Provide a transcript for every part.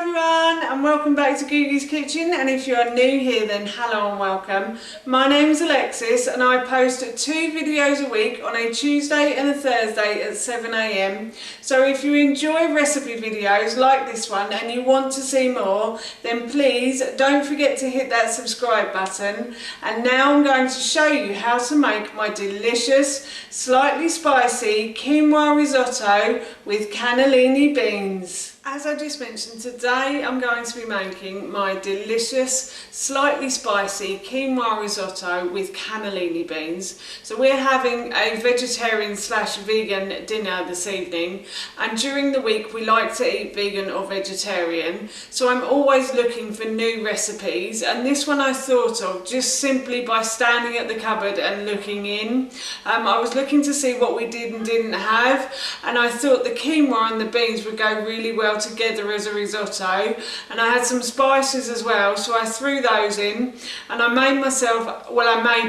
everyone and welcome back to Googie's Kitchen, and if you are new here then hello and welcome. My name is Alexis and I post 2 videos a week on a Tuesday and a Thursday at 7 AM. So if you enjoy recipe videos like this one and you want to see more, then please don't forget to hit that subscribe button. And now I'm going to show you how to make my delicious, slightly spicy quinoa risotto with cannellini beans. As I just mentioned, today I'm going to be making my delicious, slightly spicy quinoa risotto with cannellini beans. So we're having a vegetarian / vegan dinner this evening, and during the week we like to eat vegan or vegetarian. So I'm always looking for new recipes, and this one I thought of just simply by standing at the cupboard and looking in. I was looking to see what we did and didn't have, and I thought the quinoa and the beans would go really well together as a risotto, and I had some spices as well, so I threw those in and I made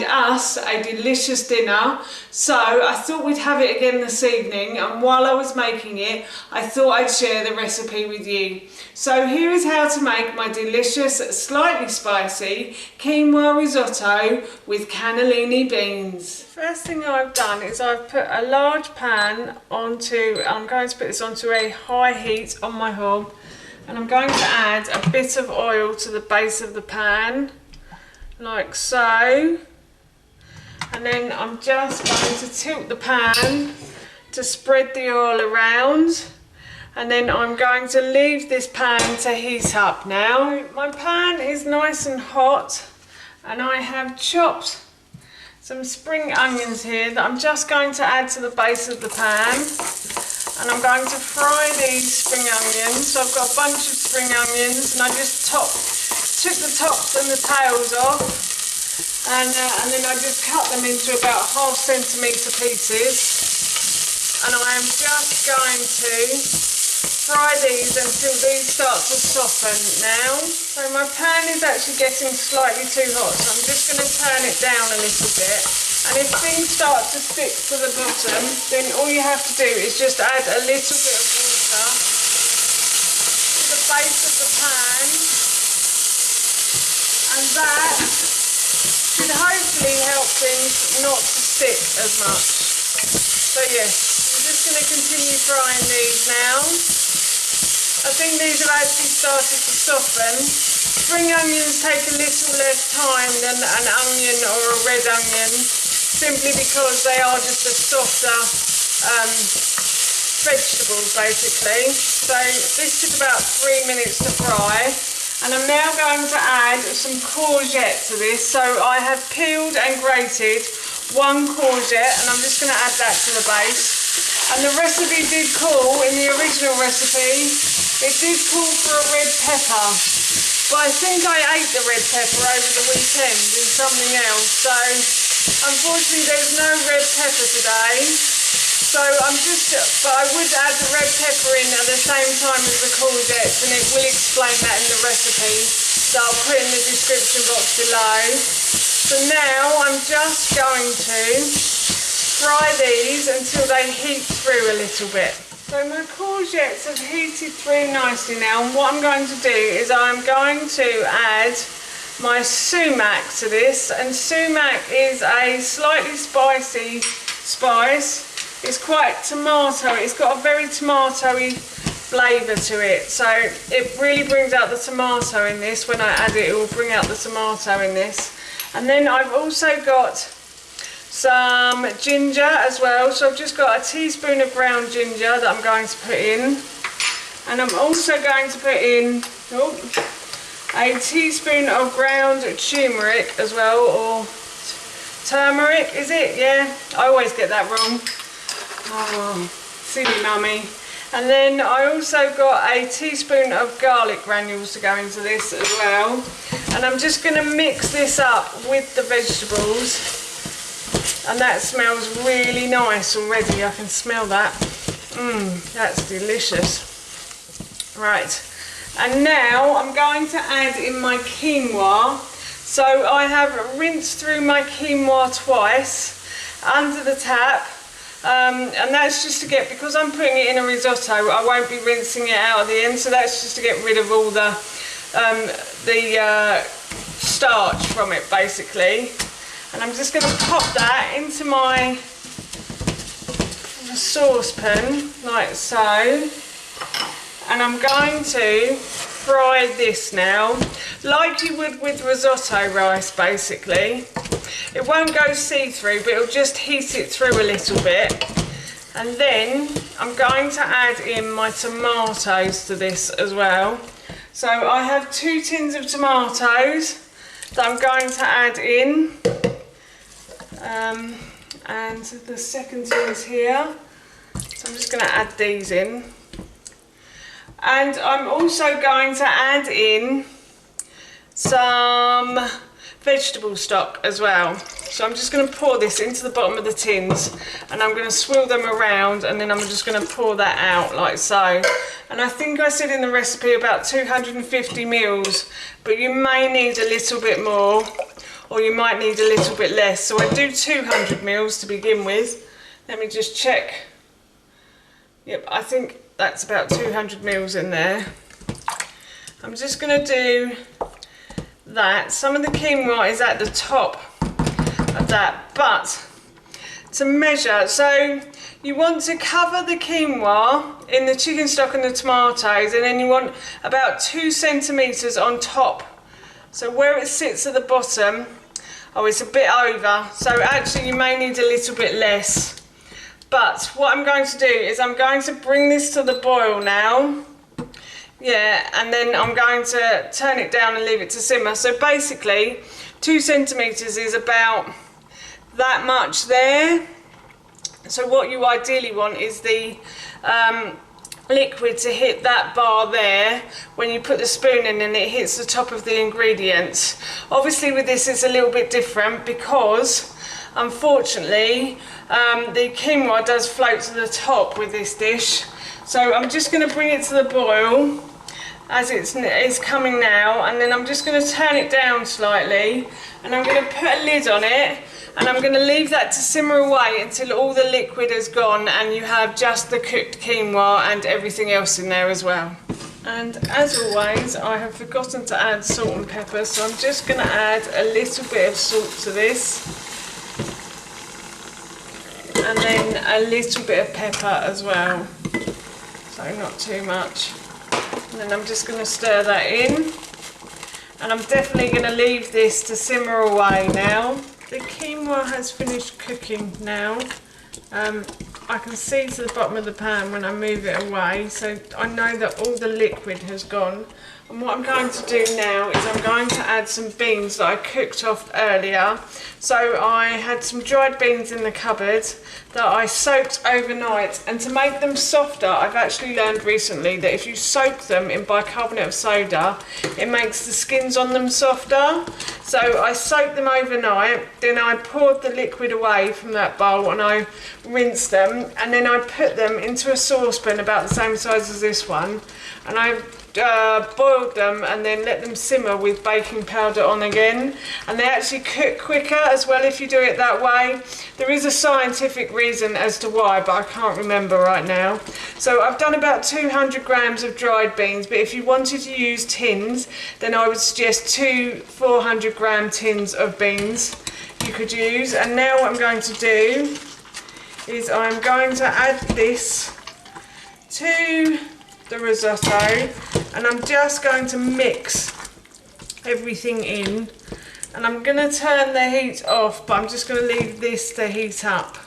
us a delicious dinner. So I thought we'd have it again this evening, and while I was making it I thought I'd share the recipe with you. So here is how to make my delicious, slightly spicy quinoa risotto with cannellini beans. First thing I've done is I've put a large pan onto, I'm going to put this onto a high heat on my hob, and I'm going to add a bit of oil to the base of the pan, like so. And then I'm just going to tilt the pan to spread the oil around, and then I'm going to leave this pan to heat up now. My pan is nice and hot, and I have chopped some spring onions here that I'm just going to add to the base of the pan, and I'm going to fry these spring onions. So I've got a bunch of spring onions, and I just took the tops and the tails off, and then I just cut them into about ½ centimetre pieces, and I am just going to fry these until these start to soften now. So my pan is actually getting slightly too hot, so I'm just going to turn it down a little bit. And if things start to stick to the bottom, then all you have to do is just add a little bit of water to the base of the pan, and that should hopefully help things not to stick as much. So yes, I'm just going to continue frying these now. I think these have actually started to soften. Spring onions take a little less time than an onion or a red onion, simply because they are just a softer vegetables basically. So this took about 3 minutes to fry, and I'm now going to add some courgette to this. So I have peeled and grated 1 courgette, and I'm just going to add that to the base. And the recipe did call, in the original recipe, it did call for a red pepper, but I think I ate the red pepper over the weekend in something else, so unfortunately there's no red pepper today. So but I would add the red pepper in at the same time as the courgettes, and it will explain that in the recipe, so I'll put in the description box below. So now I'm just going to fry these until they heat through a little bit. So my courgettes have heated through nicely now, and what I'm going to do is I'm going to add my sumac to this, and sumac is a slightly spicy spice. It's quite tomato, it's got a very tomatoey flavour to it, so it really brings out the tomato in this. When I add it, it will bring out the tomato in this. And then I've also got some ginger as well, so I've just got a teaspoon of ground ginger that I'm going to put in, and I'm also going to put in a teaspoon of ground turmeric as well, or turmeric, is it? Yeah, I always get that wrong. Oh, silly mummy. And then I also got a teaspoon of garlic granules to go into this as well, and I'm just going to mix this up with the vegetables. And that smells really nice already, I can smell that. That's delicious. Right, and now I'm going to add in my quinoa. So I have rinsed through my quinoa twice under the tap, And that's just to get, because I'm putting it in a risotto, I won't be rinsing it out at the end, so that's just to get rid of all the starch from it basically. And I'm just going to pop that into my saucepan like so, and I'm going to fry this now like you would with risotto rice basically. It won't go see-through, but it'll just heat it through a little bit. And then I'm going to add in my tomatoes to this as well. So I have 2 tins of tomatoes that I'm going to add in. And the second tin is here. So I'm just going to add these in. And I'm also going to add in some vegetable stock as well. So I'm just going to pour this into the bottom of the tins, and I'm going to swirl them around, and then I'm just going to pour that out like so. And I think I said in the recipe about 250 mils, but you may need a little bit more, or you might need a little bit less. So I do 200 mils to begin with. Let me just check. Yep, I think that's about 200 mils in there. I'm just going to do that. Some of the quinoa is at the top of that, but to measure, so you want to cover the quinoa in the chicken stock and the tomatoes, and then you want about 2 centimeters on top. So where it sits at the bottom, oh, it's a bit over, so actually you may need a little bit less. But what I'm going to do is I'm going to bring this to the boil now. Yeah, and then I'm going to turn it down and leave it to simmer. So basically 2 centimeters is about that much there. So what you ideally want is the liquid to hit that bar there when you put the spoon in, and it hits the top of the ingredients. Obviously with this it's a little bit different because unfortunately the quinoa does float to the top with this dish. So I'm just going to bring it to the boil as it's coming now, and then I'm just going to turn it down slightly, and I'm going to put a lid on it, and I'm going to leave that to simmer away until all the liquid has gone and you have just the cooked quinoa and everything else in there as well. And as always, I have forgotten to add salt and pepper, so I'm just going to add a little bit of salt to this, and then a little bit of pepper as well, so not too much. And then I'm just going to stir that in, and I'm definitely going to leave this to simmer away now. The quinoa has finished cooking now. I can see to the bottom of the pan when I move it away, so I know that all the liquid has gone. And what I'm going to do now is I'm going to add some beans that I cooked off earlier. So I had some dried beans in the cupboard that I soaked overnight, and to make them softer, I've actually learned recently that if you soak them in bicarbonate of soda, it makes the skins on them softer. So I soaked them overnight, then I poured the liquid away from that bowl and I rinsed them, and then I put them into a saucepan about the same size as this one, and I boiled them and then let them simmer with baking powder on again, and they actually cook quicker as well if you do it that way. There is a scientific reason as to why, but I can't remember right now. So I've done about 200 grams of dried beans, but if you wanted to use tins, then I would suggest 2 400 gram tins of beans you could use. And now what I'm going to do is I'm going to add this to the risotto, and I'm just going to mix everything in, and I'm going to turn the heat off, but I'm just going to leave this to heat up.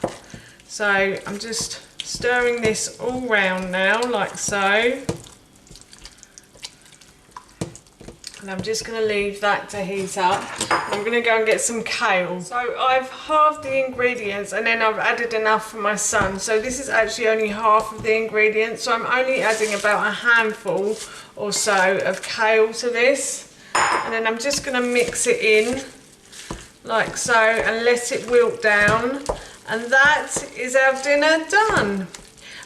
So I'm just stirring this all round now like so, and I'm just going to leave that to heat up. I'm going to go and get some kale. So I've halved the ingredients, and then I've added enough for my son. So this is actually only half of the ingredients, so I'm only adding about a handful or so of kale to this, and then I'm just going to mix it in like so and let it wilt down, and that is our dinner done.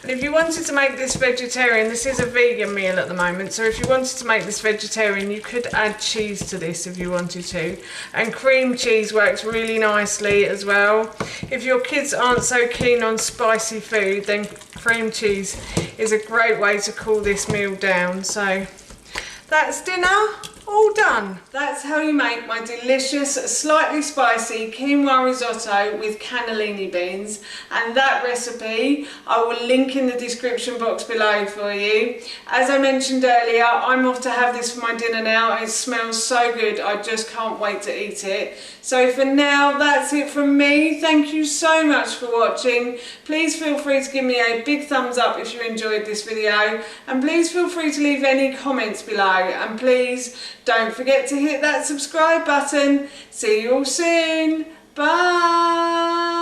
And if you wanted to make this vegetarian, this is a vegan meal at the moment, so if you wanted to make this vegetarian, you could add cheese to this if you wanted to. And cream cheese works really nicely as well. If your kids aren't so keen on spicy food, then cream cheese is a great way to cool this meal down. So that's dinner all done. That's how you make my delicious, slightly spicy quinoa risotto with cannellini beans, and that recipe I will link in the description box below for you. As I mentioned earlier, I'm off to have this for my dinner now. It smells so good, I just can't wait to eat it. So for now, that's it from me. Thank you so much for watching. Please feel free to give me a big thumbs up if you enjoyed this video, and please feel free to leave any comments below, and please don't forget to hit that subscribe button. See you all soon. Bye.